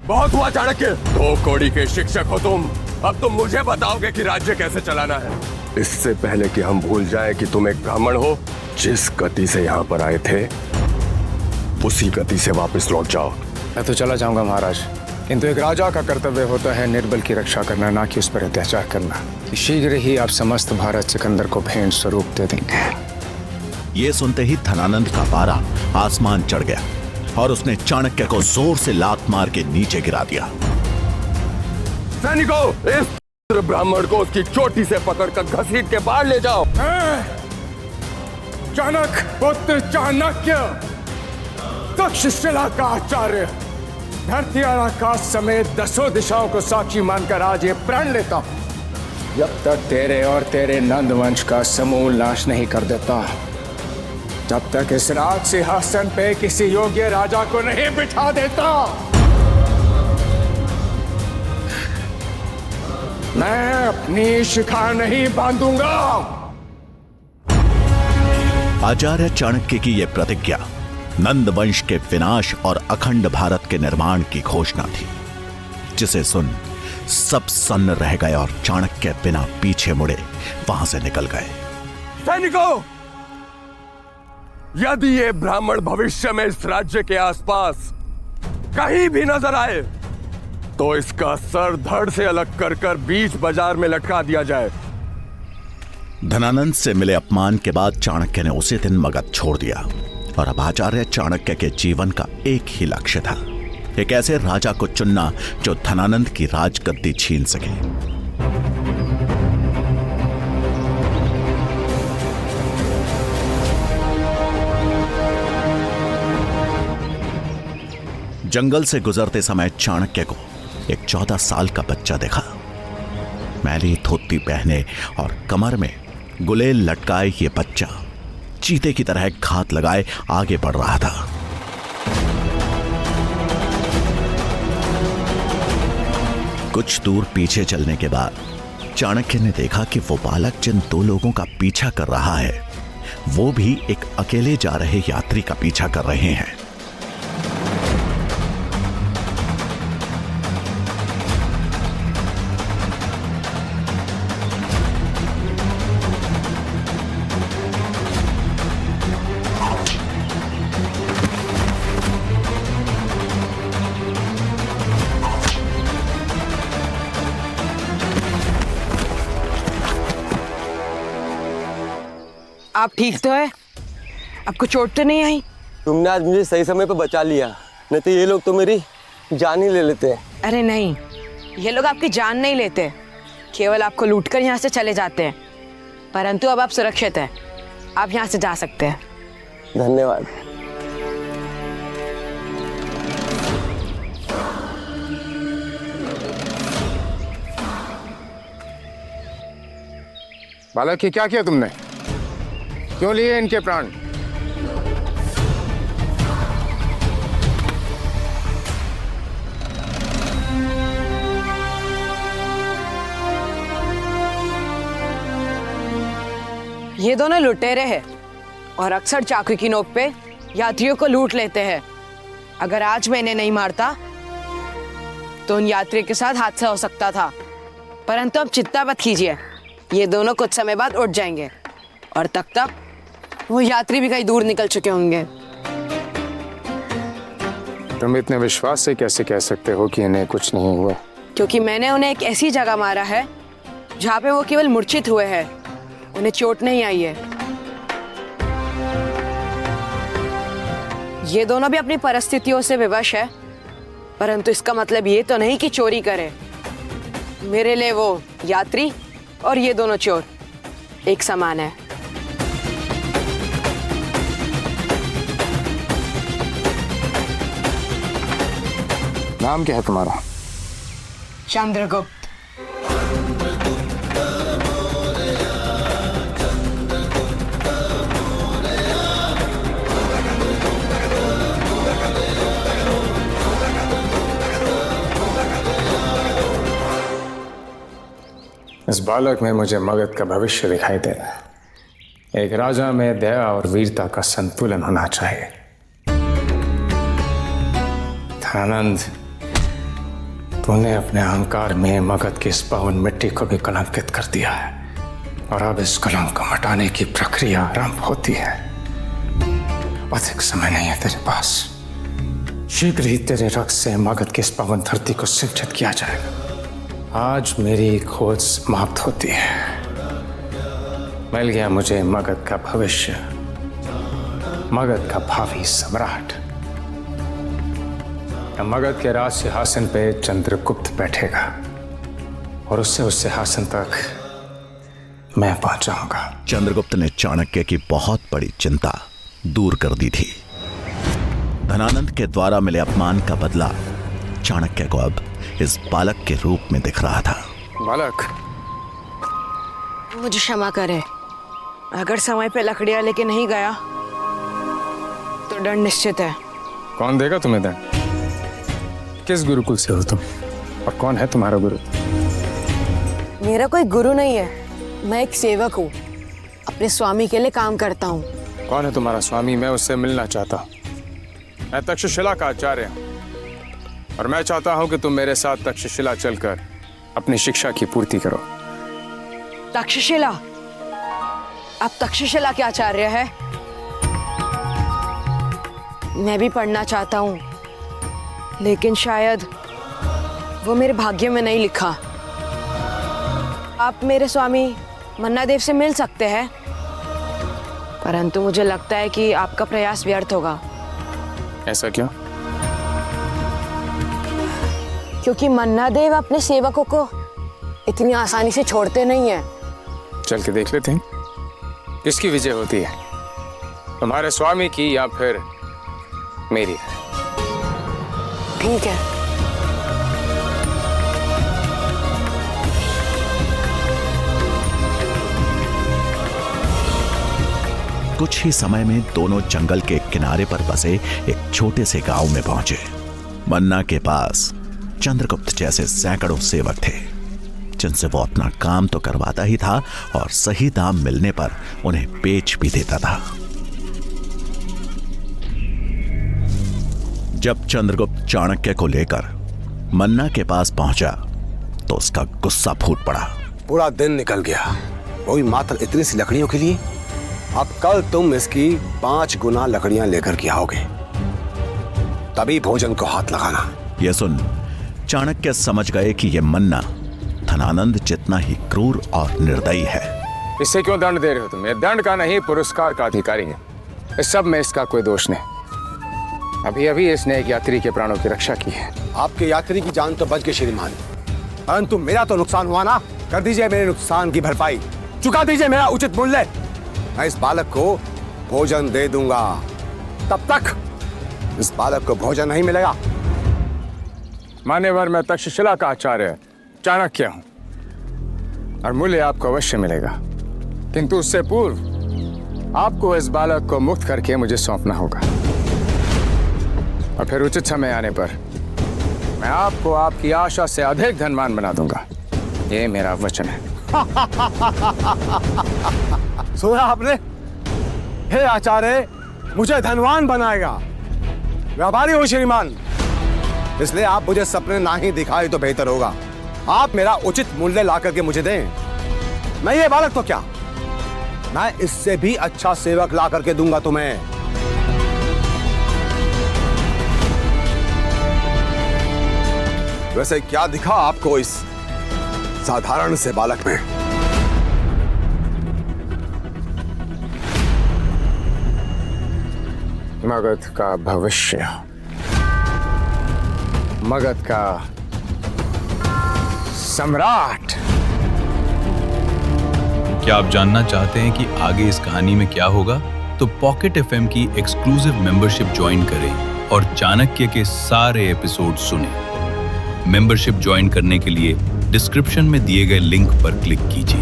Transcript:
बहुत हुआ चाणक्य। 2 कौड़ी के शिक्षक हो तुम, अब तुम मुझे बताओगे कि राज्य कैसे चलाना है। इससे पहले कि हम भूल जाएं कि तुम एक ब्राह्मण हो, जिस गति से यहाँ पर आए थे उसी गति से वापस लौट जाओ। मैं तो चला जाऊंगा महाराज, किंतु एक राजा का कर्तव्य होता है निर्बल की रक्षा करना, ना कि उस पर अत्याचार करना। शीघ्र ही आप समस्त भारत सिकंदर को भेंट स्वरूप दे देंगे। ये सुनते ही धनानंद का पारा आसमान चढ़ गया और उसने चाणक्य को जोर से लात मार के नीचे गिरा दिया। सैनिकों, इस ब्राह्मण को उसकी चोटी से पकड़कर घसीट के बाहर ले जाओ। चाणक्य पुत्र चाणक्य, तक्षशिला का आचार्य, धरती और आकाश समेत 10 दिशाओं को साक्षी मानकर आज ये प्रण लेता हूं, जब तक तेरे और तेरे नंद वंश का समूल नाश नहीं कर देता, जब तक इस राज सिंहासन पे किसी योग्य राजा को नहीं बिठा देता, मैं अपनी शिखा नहीं बांधूंगा। आचार्य चाणक्य की यह प्रतिज्ञा नंद वंश के विनाश और अखंड भारत के निर्माण की घोषणा थी, जिसे सुन सब सन्न रह गए और चाणक्य बिना पीछे मुड़े वहां से निकल गए। सैनिकों, यदि ये ब्राह्मण भविष्य में इस राज्य के आसपास कहीं भी नजर आए तो इसका सर धड़ से अलग कर कर बीच बाजार में लटका दिया जाए। धनानंद से मिले अपमान के बाद चाणक्य ने उसी दिन मगध छोड़ दिया और अब आचार्य चाणक्य के जीवन का एक ही लक्ष्य था, एक ऐसे राजा को चुनना जो धनानंद की राजगद्दी छीन सके। जंगल से गुजरते समय चाणक्य को एक 14 साल का बच्चा देखा। मैली धोती पहने और कमर में गुलेल लटकाए ये बच्चा चीते की तरह घात लगाए आगे बढ़ रहा था। कुछ दूर पीछे चलने के बाद चाणक्य ने देखा कि वो बालक जिन 2 लोगों का पीछा कर रहा है वो भी एक अकेले जा रहे यात्री का पीछा कर रहे हैं। आप ठीक तो है? आपको चोट तो नहीं आई? तुमने आज मुझे सही समय पर बचा लिया, नहीं तो ये लोग तो मेरी जान ही ले लेते हैं। अरे नहीं, ये लोग आपकी जान नहीं लेते, केवल आपको लूटकर यहाँ से चले जाते हैं। परंतु अब आप सुरक्षित हैं, आप यहाँ से जा सकते हैं। धन्यवाद। बालक, ये क्या किया तुमने? क्यों लिए इनके प्राण? ये दोनों लुटेरे हैं और अक्सर चाकू की नोक पे यात्रियों को लूट लेते हैं। अगर आज मैं इन्हें नहीं मारता तो उन यात्रियों के साथ हादसा हो सकता था। परंतु अब चिंता मत कीजिए, ये दोनों कुछ समय बाद उठ जाएंगे और तब तक वो यात्री भी कहीं दूर निकल चुके होंगे। तुम इतने विश्वास से कैसे कह सकते हो कि इन्हें कुछ नहीं हुआ? क्योंकि मैंने उन्हें एक ऐसी जगह मारा है जहाँ पे वो केवल मूर्छित हुए हैं, उन्हें चोट नहीं आई है। ये दोनों भी अपनी परिस्थितियों से विवश है, परंतु इसका मतलब ये तो नहीं कि चोरी करे। मेरे लिए वो यात्री और ये दोनों चोर एक समान है। नाम क्या है तुम्हारा? चंद्रगुप्त। इस बालक में मुझे मगध का भविष्य दिखाई दे रहा है। एक राजा में दया और वीरता का संतुलन होना चाहिए। धनानंद, तूने अपने अहंकार में मगध की इस पावन मिट्टी को भी कलंकित कर दिया है और अब इस कलंक को मिटाने की प्रक्रिया आरंभ होती है। अधिक समय नहीं है तेरे पास। शीघ्र ही तेरे रक्त से मगध की इस पावन धरती को सिंचित किया जाएगा। आज मेरी खोज समाप्त होती है। मिल गया मुझे मगध का भविष्य, मगध का भावी सम्राट। मगध के राज सिंहासन पे चंद्रगुप्त बैठेगा और उससे उस सिंहासन तक मैं पहुंचाऊंगा। चंद्रगुप्त ने चाणक्य की बहुत बड़ी चिंता दूर कर दी थी। धनानंद के द्वारा मिले अपमान का बदला चाणक्य को अब इस बालक के रूप में दिख रहा था। बालक, मुझे क्षमा करे। अगर समय पे लकड़ियां लेके नहीं गया तो दंड निश्चित है। कौन देगा तुम्हें दंड? किस गुरुकुल से हो तुम और कौन है तुम्हारा गुरु? मेरा कोई गुरु नहीं है, मैं एक सेवक हूँ। अपने स्वामी के लिए काम करता हूँ। कौन है तुम्हारा स्वामी? मैं उससे मिलना चाहता हूँ। मैं तक्षशिला का आचार्य हूँ और मैं चाहता हूँ कि तुम मेरे साथ तक्षशिला चलकर अपनी शिक्षा की पूर्ति करो। तक्षशिला? आप तक्षशिला के आचार्य है? मैं भी पढ़ना चाहता हूँ, लेकिन शायद वो मेरे भाग्य में नहीं लिखा। आप मेरे स्वामी मन्नादेव से मिल सकते हैं, परंतु मुझे लगता है कि आपका प्रयास व्यर्थ होगा। ऐसा क्यों? क्योंकि मन्नादेव अपने सेवकों को इतनी आसानी से छोड़ते नहीं है। चल के देख लेते हैं किसकी विजय होती है, तुम्हारे स्वामी की या फिर मेरी। ठीक है। कुछ ही समय में दोनों जंगल के किनारे पर बसे एक छोटे से गांव में पहुंचे। मन्ना के पास चंद्रगुप्त जैसे सैकड़ों सेवक थे, जिनसे वो अपना काम तो करवाता ही था और सही दाम मिलने पर उन्हें बेच भी देता था। जब चंद्रगुप्त चाणक्य को लेकर मन्ना के पास पहुंचा तो उसका गुस्सा फूट पड़ा। पूरा दिन निकल गया, वही मात्र इतनी सी लकड़ियों के लिए। अब कल तुम इसकी 5 गुना लकड़ियां लेकर के आओगे, तभी भोजन को हाथ लगाना। यह सुन चाणक्य समझ गए कि यह मन्ना धनानंद जितना ही क्रूर और निर्दयी है। इससे क्यों दंड दे रहे हो तुम? ये दंड का नहीं, पुरस्कार का अधिकारी है। इस सब में इसका कोई दोष नहीं। अभी अभी इसने एक यात्री के प्राणों की रक्षा की है। आपके यात्री की जान तो बच गई श्रीमान, परंतु मेरा तो नुकसान हुआ ना। कर दीजिए मेरे नुकसान की भरपाई, चुका दीजिए मेरा उचित मूल्य। मैं इस बालक को भोजन दे दूंगा, तब तक इस बालक को भोजन नहीं मिलेगा। मान्यवर, मैं तक्षशिला का आचार्य चाणक्य हूं और मूल्य आपको अवश्य मिलेगा, किंतु उससे पूर्व आपको इस बालक को मुक्त करके मुझे सौंपना होगा और फिर उचित समय आने पर मैं आपको आपकी आशा से अधिक धनवान बना दूंगा। ये मेरा वचन है। सुना आपने? हे आचार्य, मुझे धनवान बनाएगा। व्यापारी हो श्रीमान, इसलिए आप मुझे सपने ना ही दिखाए तो बेहतर होगा। आप मेरा उचित मूल्य ला करके मुझे दें। मैं ये बालक तो क्या, मैं इससे भी अच्छा सेवक ला करके दूंगा तुम्हें। वैसे क्या दिखा आपको इस साधारण से बालक में? मगध का भविष्य, मगध का सम्राट। क्या आप जानना चाहते हैं कि आगे इस कहानी में क्या होगा? तो पॉकेट एफएम की एक्सक्लूसिव मेंबरशिप ज्वाइन करें और चाणक्य के सारे एपिसोड सुनें। मेंबरशिप ज्वाइन करने के लिए डिस्क्रिप्शन में दिए गए लिंक पर क्लिक कीजिए।